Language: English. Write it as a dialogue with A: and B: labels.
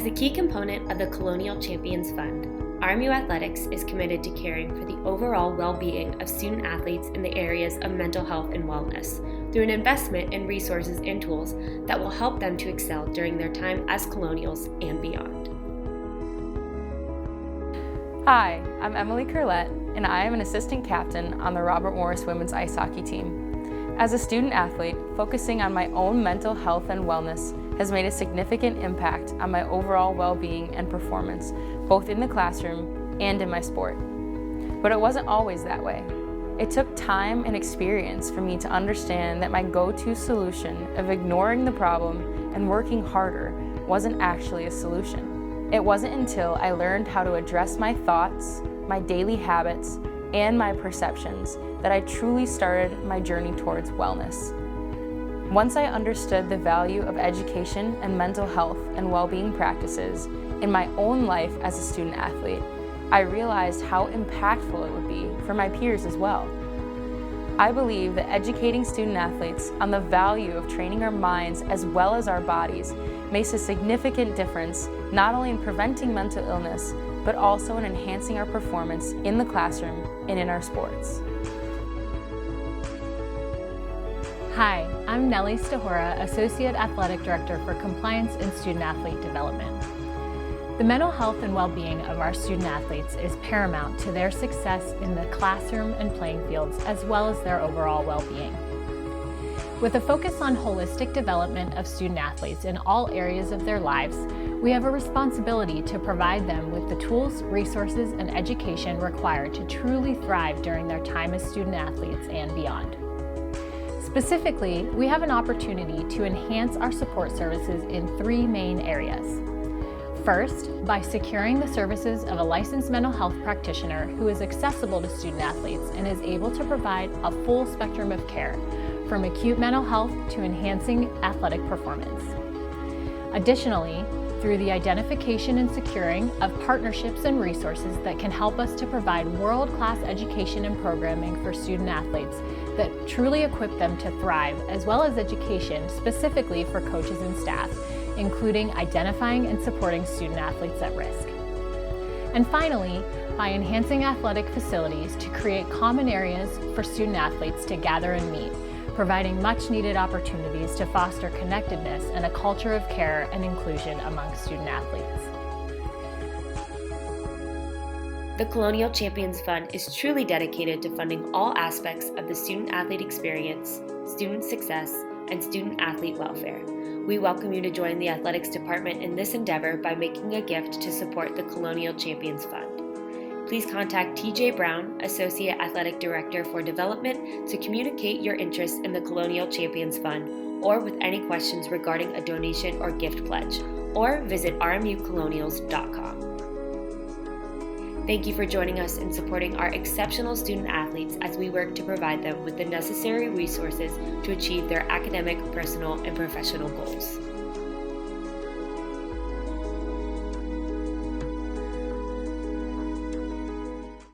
A: a key component of the Colonial Champions Fund, RMU Athletics is committed to caring for the overall well-being of student athletes in the areas of mental health and wellness through an investment in resources and tools that will help them to excel during their time as Colonials and beyond.
B: Hi, I'm Emily Curlett, and I am an assistant captain on the Robert Morris women's ice hockey team. As a student athlete, focusing on my own mental health and wellness has made a significant impact on my overall well-being and performance, both in the classroom and in my sport. But it wasn't always that way. It took time and experience for me to understand that my go-to solution of ignoring the problem and working harder wasn't actually a solution. It wasn't until I learned how to address my thoughts, my daily habits, and my perceptions that I truly started my journey towards wellness. Once I understood the value of education and mental health and well-being practices in my own life as a student athlete, I realized how impactful it would be for my peers as well. I believe that educating student athletes on the value of training our minds as well as our bodies makes a significant difference not only in preventing mental illness, but also in enhancing our performance in the classroom and in our sports.
C: Hi, I'm Nellie Stahora, Associate Athletic Director for Compliance and Student Athlete Development. The mental health and well-being of our student athletes is paramount to their success in the classroom and playing fields, as well as their overall well-being. With a focus on holistic development of student athletes in all areas of their lives, we have a responsibility to provide them with the tools, resources, and education required to truly thrive during their time as student athletes and beyond. Specifically, we have an opportunity to enhance our support services in three main areas. First, by securing the services of a licensed mental health practitioner who is accessible to student athletes and is able to provide a full spectrum of care, from acute mental health to enhancing athletic performance. Additionally, through the identification and securing of partnerships and resources that can help us to provide world-class education and programming for student athletes that truly equip them to thrive, as well as education specifically for coaches and staff, including identifying and supporting student athletes at risk. And finally, by enhancing athletic facilities to create common areas for student athletes to gather and meet, providing much-needed opportunities to foster connectedness and a culture of care and inclusion among student athletes.
A: The Colonial Champions Fund is truly dedicated to funding all aspects of the student-athlete experience, student success, and student-athlete welfare. We welcome you to join the athletics department in this endeavor by making a gift to support the Colonial Champions Fund. Please contact TJ Brown, Associate Athletic Director for Development, to communicate your interest in the Colonial Champions Fund or with any questions regarding a donation or gift pledge, or visit rmucolonials.com. Thank you for joining us in supporting our exceptional student athletes as we work to provide them with the necessary resources to achieve their academic, personal, and professional goals.